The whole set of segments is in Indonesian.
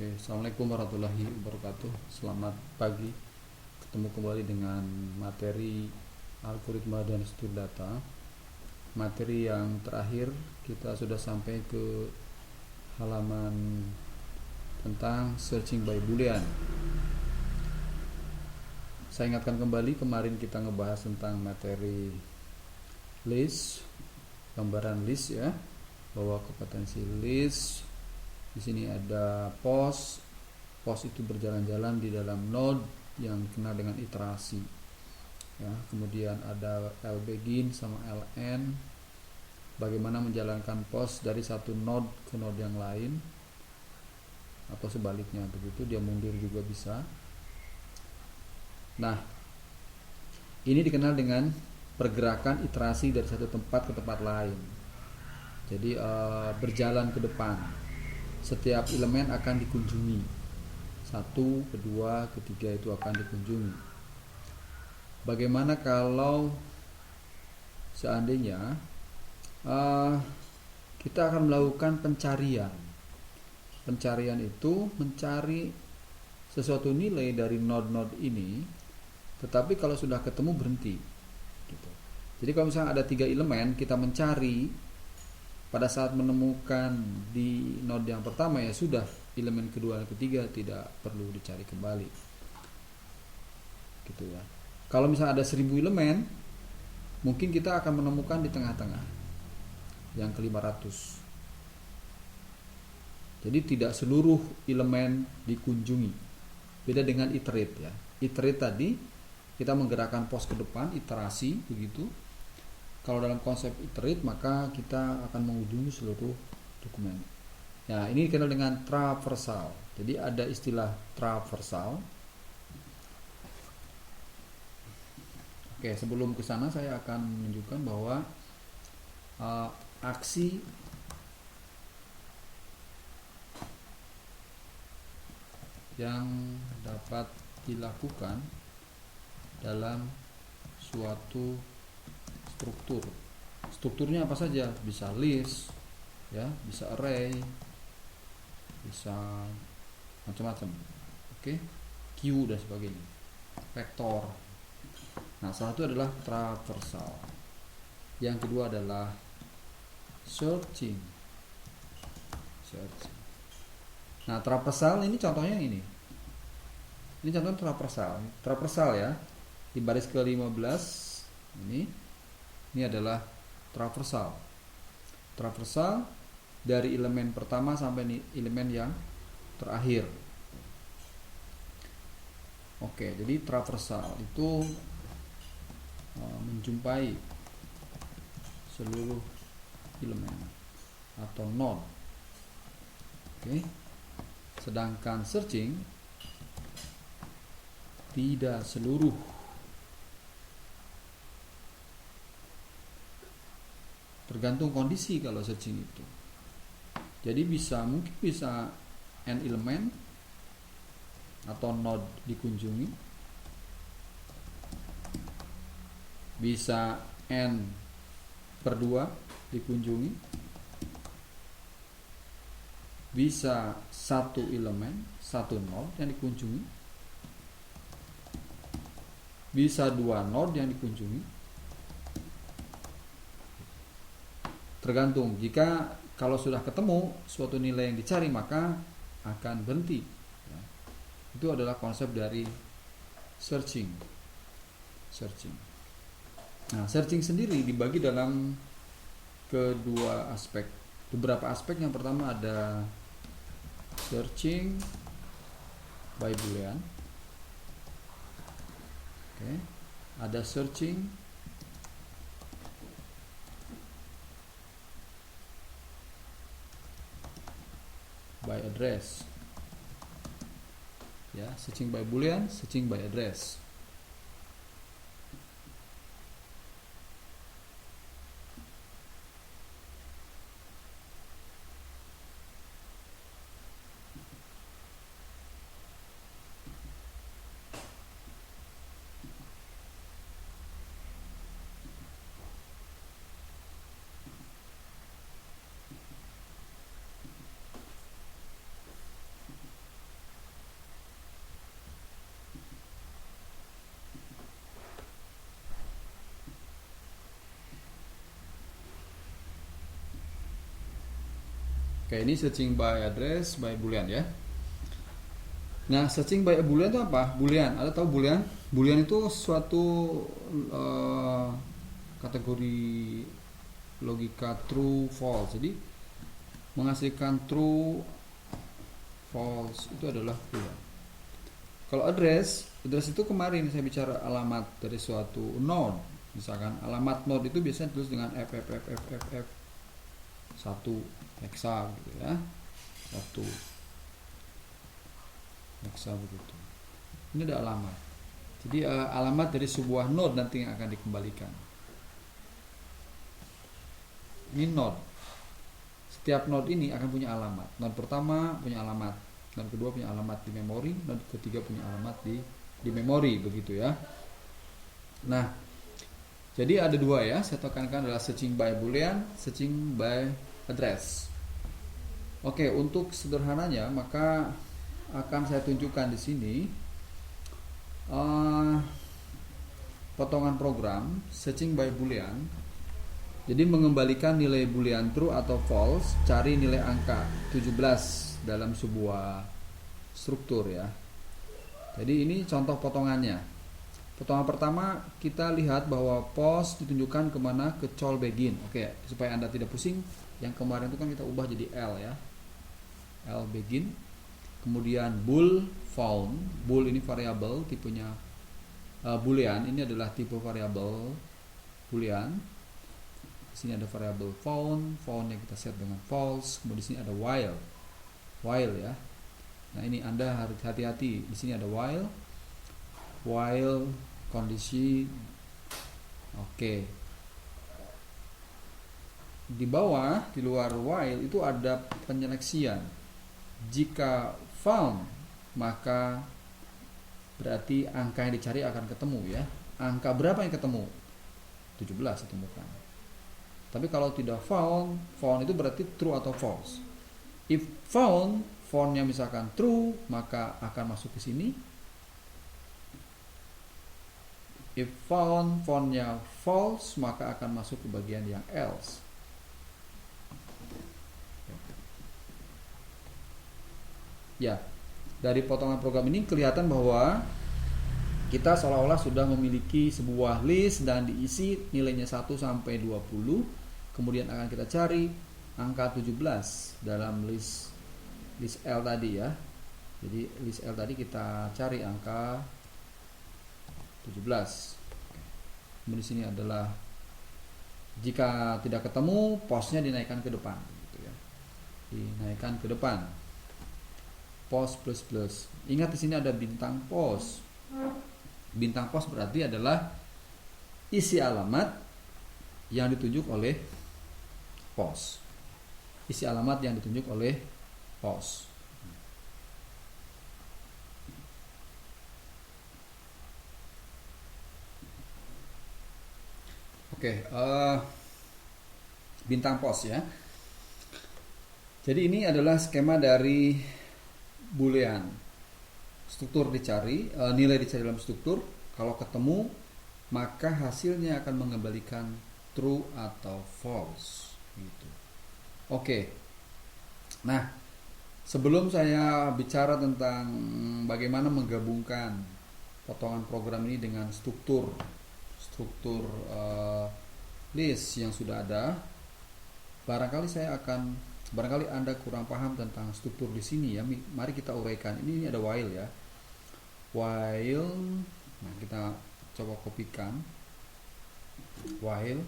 Oke, Assalamualaikum warahmatullahi wabarakatuh. Selamat pagi. Ketemu kembali dengan materi algoritma dan struktur data. Materi yang terakhir kita sudah sampai ke halaman tentang searching by boolean. Saya ingatkan kembali, kemarin kita ngebahas tentang materi list, gambaran list ya, bahwa kompetensi list. Di sini ada post itu berjalan-jalan di dalam node yang dikenal dengan iterasi. Ya, kemudian ada lbegin sama ln. Bagaimana menjalankan post dari satu node ke node yang lain, atau sebaliknya begitu, dia mundur juga bisa. Nah, ini dikenal dengan pergerakan iterasi dari satu tempat ke tempat lain. Jadi berjalan ke depan. Setiap elemen akan dikunjungi. Satu, kedua, ketiga itu akan dikunjungi. Bagaimana kalau seandainya kita akan melakukan pencarian. Pencarian itu mencari sesuatu nilai dari node-node ini, tetapi kalau sudah ketemu berhenti. Gitu. Jadi kalau misalnya ada 3 elemen, kita mencari. Pada saat menemukan di node yang pertama, ya sudah, elemen kedua dan ketiga tidak perlu dicari kembali. Gitu ya. Kalau misalnya ada 1000 elemen, mungkin kita akan menemukan di tengah-tengah yang ke-500. Jadi tidak seluruh elemen dikunjungi. Beda dengan iterate ya. Iterate tadi kita menggerakkan post ke depan, iterasi begitu. Kalau dalam konsep iterate, maka kita akan mengunjungi seluruh dokumen. Ya, ini dikenal dengan traversal. Jadi ada istilah traversal. Oke, sebelum ke sana saya akan menunjukkan bahwa aksi yang dapat dilakukan dalam suatu struktur. Strukturnya apa saja? Bisa list, ya, bisa array, bisa macam-macam. Oke, queue dan sebagainya. Vektor. Nah, salah satu adalah traversal. Yang kedua adalah searching. Nah, traversal ini contohnya ini. Ini contohnya traversal. Traversal ya. Di baris ke-15 ini adalah traversal. Traversal dari elemen pertama sampai elemen yang terakhir. Oke, jadi traversal itu menjumpai seluruh elemen atau node. Oke. Sedangkan searching tidak seluruh. Tergantung kondisi kalau searching itu. Jadi mungkin bisa n elemen atau node dikunjungi, bisa n per 2 dikunjungi, bisa satu elemen, satu node yang dikunjungi, bisa 2 node yang dikunjungi. Tergantung. Jika kalau sudah ketemu suatu nilai yang dicari, maka akan berhenti. Ya. Itu adalah konsep dari searching. Nah, searching sendiri dibagi dalam kedua aspek. Beberapa aspek. Yang pertama ada searching by boolean. Oke. Ada searching by address. Ya, searching by boolean, searching by address. Oke, ini searching by address by boolean ya. Nah, searching by a boolean itu apa? Boolean, ada tahu boolean? Boolean itu suatu kategori logika true false. Jadi menghasilkan true false itu adalah boolean. Kalau address itu kemarin saya bicara alamat dari suatu node. Misalkan alamat node itu biasanya ditulis dengan f 1 hexa gitu ya. 1 hexa begitu. Ini ada alamat. Jadi alamat dari sebuah node nanti yang akan dikembalikan. Ini node. Setiap node ini akan punya alamat. Node pertama punya alamat, node kedua punya alamat di memori, node ketiga punya alamat di memori begitu ya. Nah, jadi ada dua ya. Saya tekankan adalah searching by boolean, searching by address. Oke, untuk sederhananya maka akan saya tunjukkan di sini potongan program searching by boolean. Jadi mengembalikan nilai boolean true atau false, cari nilai angka 17 dalam sebuah struktur ya. Jadi ini contoh potongannya. Potongan pertama kita lihat bahwa pos ditunjukkan kemana, ke call begin. Oke, supaya Anda tidak pusing, yang kemarin itu kan kita ubah jadi L ya. L begin. Kemudian bool found. Bool ini variabel tipenya boolean. Ini adalah tipe variabel boolean. Di sini ada variabel found yang kita set dengan false. Kemudian di sini ada while ya. Nah ini Anda harus hati-hati. Di sini ada while kondisi. Oke. Di bawah, di luar while itu ada penyeleksian. Jika found maka berarti angka yang dicari akan ketemu ya. Angka berapa yang ketemu? 17 ditemukan. Tapi kalau tidak found itu berarti true atau false. If foundnya misalkan true, maka akan masuk ke sini. If foundnya false, maka akan masuk ke bagian yang else. Ya, dari potongan program ini kelihatan bahwa kita seolah-olah sudah memiliki sebuah list dan diisi nilainya 1 sampai 20. Kemudian akan kita cari angka 17 dalam list L tadi ya. Jadi list L tadi kita cari angka 17. Kemudian di sini adalah jika tidak ketemu, posnya dinaikkan ke depan gitu ya. Dinaikkan ke depan. Pos plus. Ingat di sini ada bintang pos. Bintang pos berarti adalah isi alamat yang ditunjuk oleh pos. Isi alamat yang ditunjuk oleh pos. Oke, bintang pos ya. Jadi ini adalah skema dari boolean. Struktur dicari, nilai dicari dalam struktur. Kalau ketemu, maka hasilnya akan mengembalikan true atau false. Gitu. Oke. Nah, sebelum saya bicara tentang bagaimana menggabungkan potongan program ini dengan struktur list yang sudah ada, barangkali Anda kurang paham tentang struktur di sini ya. Mari kita uraikan. Ini ada while ya. While, nah kita coba kopikan while.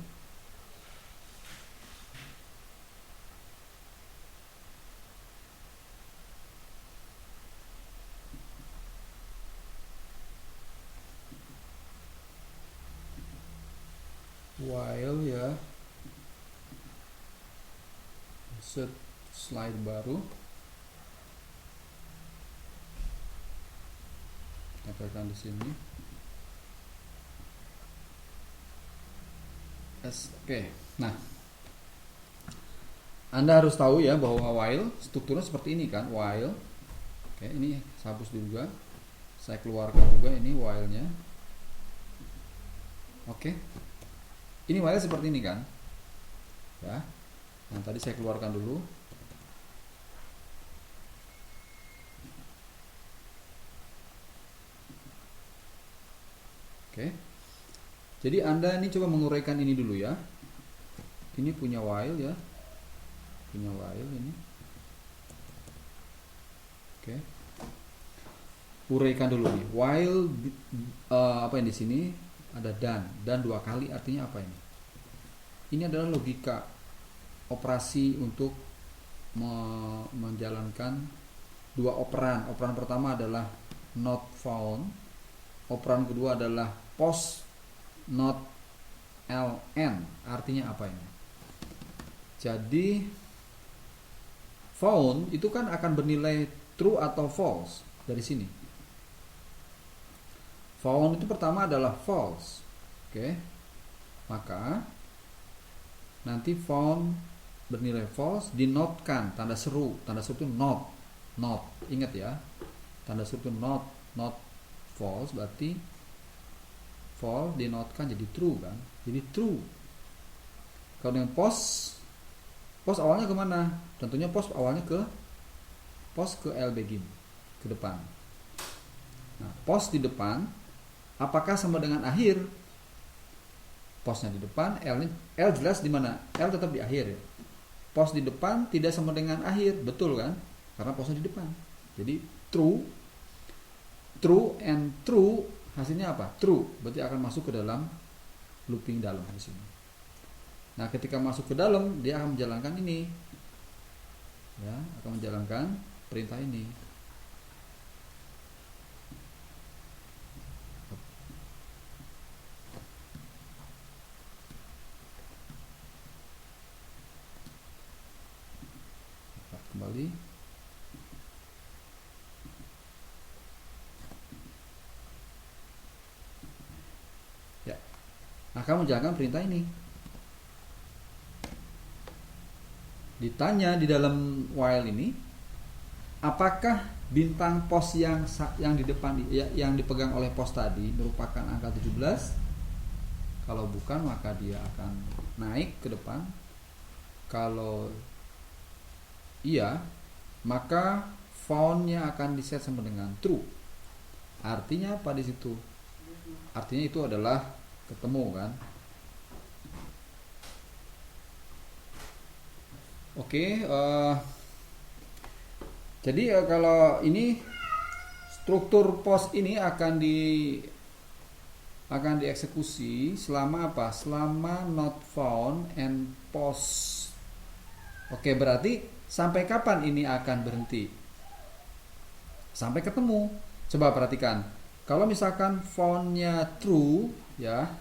While ya, set slide baru, tempelkan di sini. Oke. Nah, Anda harus tahu ya bahwa while strukturnya seperti ini kan, while. Oke, ini saya hapus juga. Saya keluarkan juga ini while-nya. Oke. Ini while seperti ini kan. Ya. Nah, tadi saya keluarkan dulu. Oke. Jadi Anda ini coba menguraikan ini dulu ya. Ini punya while ya. Punya while ini. Oke. Uraikan dulu nih. While apa yang di sini ada dan 2 kali artinya apa ini? Ini adalah logika operasi untuk menjalankan 2 operan. Operan pertama adalah not found. Operan kedua adalah post not ln. Artinya apa ini? Jadi found itu kan akan bernilai true atau false dari sini. Found itu pertama adalah false. Oke. Maka nanti found bernilai false dinotkan tanda seru. Tanda seru itu not. Ingat ya. Tanda seru itu not false berarti false dinotkan jadi true kan. Jadi true. Kalau yang post awalnya kemana? Tentunya post awalnya ke L begin, ke depan. Nah, post di depan apakah sama dengan akhir? Postnya di depan, L jelas di mana? L tetap di akhir ya. Post di depan tidak sama dengan akhir, betul kan? Karena postnya di depan. Jadi true and true hasilnya apa? True, berarti akan masuk ke dalam looping dalam di sini. Nah, ketika masuk ke dalam, dia akan menjalankan ini. Ya, akan menjalankan perintah ini. Kembali. Ya. Akan menjalankan perintah ini. Ditanya di dalam while ini, apakah bintang pos yang di depan yang dipegang oleh pos tadi merupakan angka 17? Kalau bukan, maka dia akan naik ke depan. Kalau iya, maka found-nya akan diset sama dengan true. Artinya apa di situ? Artinya itu adalah ketemu kan? Oke, jadi kalau ini struktur post ini akan dieksekusi selama apa? Selama not found and post. Oke, berarti sampai kapan ini akan berhenti? Sampai ketemu. Coba perhatikan. Kalau misalkan found-nya true, ya,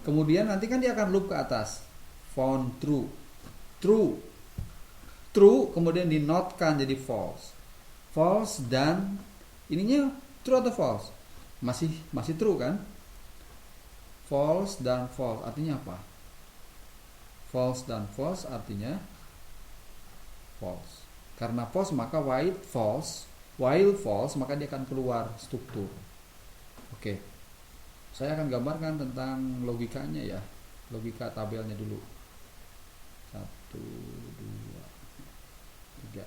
kemudian nanti kan dia akan loop ke atas. Found true, kemudian dinotkan jadi false dan ininya true atau false? Masih true kan? False dan false artinya apa? False dan false artinya false. Karena false maka while false maka dia akan keluar struktur. Oke. Saya akan gambarkan tentang logikanya ya. Logika tabelnya dulu. 1, 2, 3.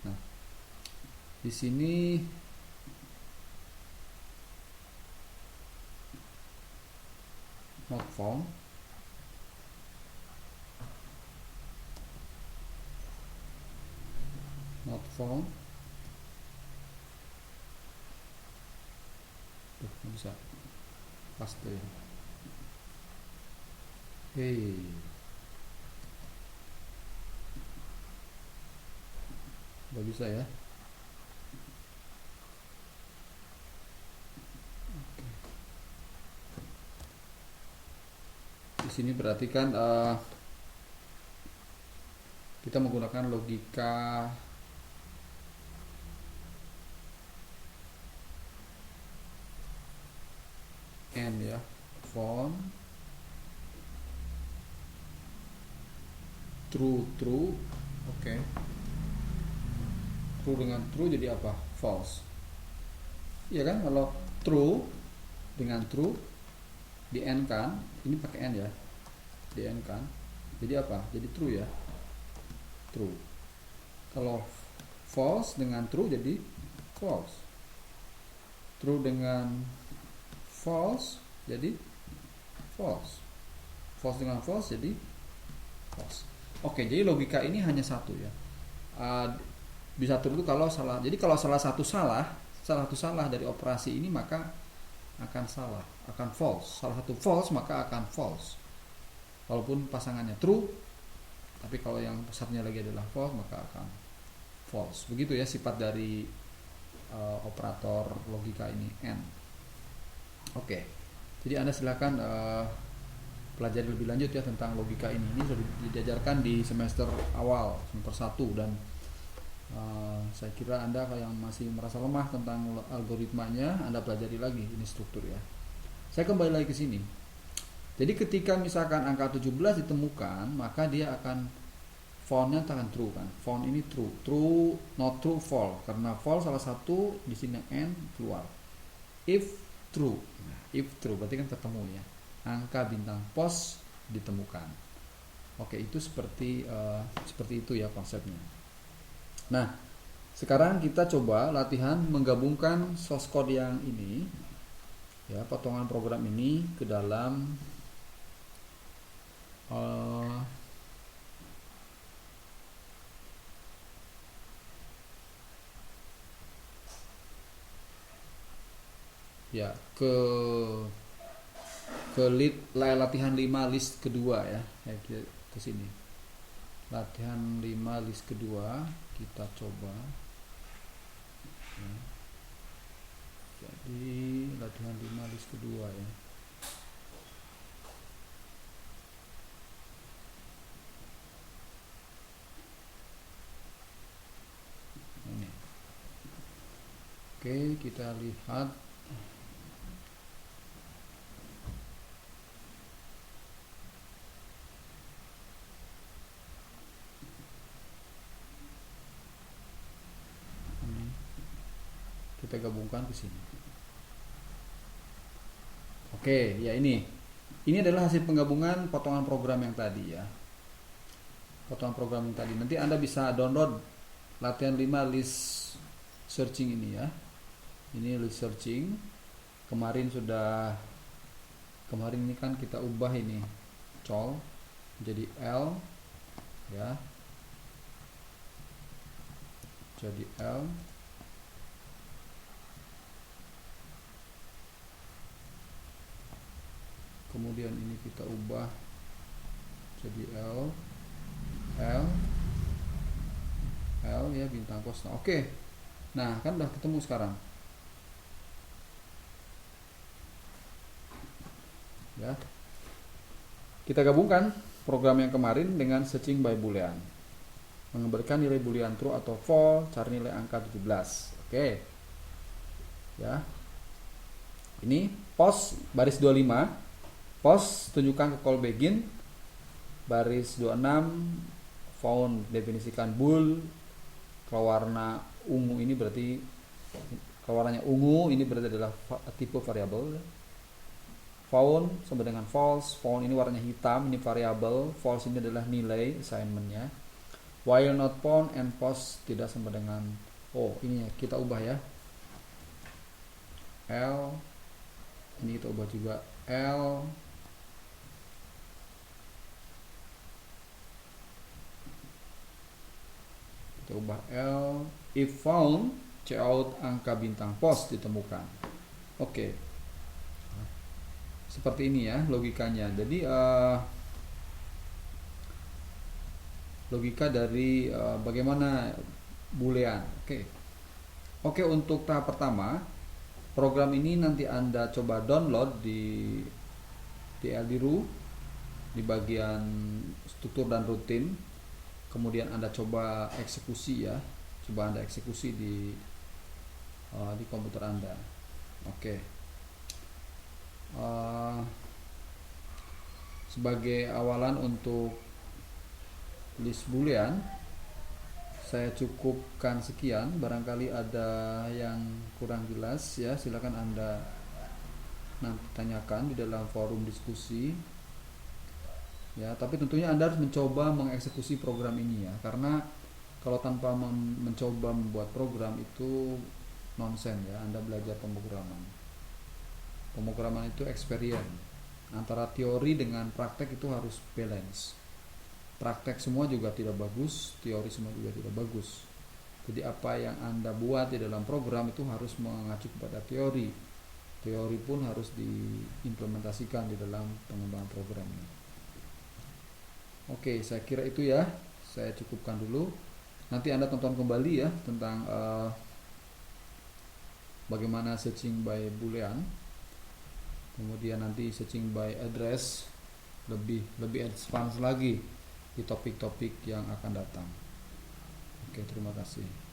Nah, di sini not found, nggak bisa paste. Hei, nggak bisa ya. Di sini berarti kan kita menggunakan logika and ya, found true, oke. True dengan true jadi apa? False. Iya kan, kalau true dengan true di end kan, ini pakai end ya, di end kan, jadi apa? Jadi true ya, true. Kalau false dengan true jadi false. true dengan false jadi false, false dengan false jadi false. Oke, jadi logika ini hanya satu ya. Bisa true itu kalau salah. Jadi kalau salah satu salah dari operasi ini maka akan salah, akan false. Salah satu false maka akan false. Walaupun pasangannya true, tapi kalau yang satunya lagi adalah false maka akan false. Begitu ya sifat dari operator logika ini AND. Oke. Jadi Anda silakan pelajari lebih lanjut ya tentang logika ini. Ini sudah diajarkan di semester awal, semester 1, dan saya kira Anda yang masih merasa lemah tentang algoritmanya, Anda pelajari lagi ini struktur ya. Saya kembali lagi ke sini. Jadi ketika misalkan angka 17 ditemukan, maka dia akan found-nya akan true kan. Found ini true, true, not true, false. Karena false salah satu di sini and keluar. If true, nah, if true berarti kan ketemu ya. Angka bintang pos ditemukan. Oke, itu seperti itu ya konsepnya. Nah, sekarang kita coba latihan menggabungkan source code yang ini, ya, potongan program ini ke dalam ya ke latihan 5 list kedua ya, ke sini. Latihan 5 list kedua kita coba ya. Jadi latihan 5 list kedua ya. Ini. Oke, kita lihat kita gabungkan ke sini. Oke, ya ini adalah hasil penggabungan potongan program yang tadi ya. Potongan program yang tadi. Nanti Anda bisa download latihan 5 list searching ini ya. Ini list searching. Kemarin ini kan kita ubah ini col jadi L ya. Jadi L. Kemudian ini kita ubah jadi L ya, bintang pos. Nah, oke. Nah, kan udah ketemu sekarang. Ya. Kita gabungkan program yang kemarin dengan searching by boolean. Mengembalikan nilai boolean true atau false, cari nilai angka 17. Oke. Ya. Ini pos baris 25. Pos tunjukkan ke call begin. Baris 26 found definisikan bool. Kalau warna ungu ini berarti, kalau warnanya ungu ini berarti adalah tipe variabel. Found sama dengan false. Found ini warnanya hitam, ini variabel. False ini adalah nilai assignmentnya. While not found and post tidak sama dengan, ini ya, kita ubah ya. L ini kita ubah juga L. Kita ubah L. If found, cout angka bintang pos ditemukan. Oke. Seperti ini ya logikanya. Jadi logika dari bagaimana boolean. Oke, untuk tahap pertama, program ini nanti Anda coba download di LDRU di bagian struktur dan rutin. Kemudian Anda coba eksekusi ya. Coba Anda eksekusi di komputer Anda. Oke. Sebagai awalan untuk list boolean, saya cukupkan sekian. Barangkali ada yang kurang jelas ya, silakan Anda nanti tanyakan di dalam forum diskusi ya. Tapi tentunya Anda harus mencoba mengeksekusi program ini ya, karena kalau tanpa mencoba membuat program itu nonsen ya, Anda belajar pemrograman. Pemrograman itu experience. Antara teori dengan praktek itu harus balance. Praktek semua juga tidak bagus, teori semua juga tidak bagus. Jadi apa yang Anda buat di dalam program itu harus mengacu kepada teori. Teori pun harus diimplementasikan di dalam pengembangan programnya. Oke, saya kira itu ya. Saya cukupkan dulu. Nanti Anda tonton kembali ya tentang bagaimana searching by boolean. Kemudian nanti searching by address, lebih advance lagi di topik-topik yang akan datang. Oke, terima kasih.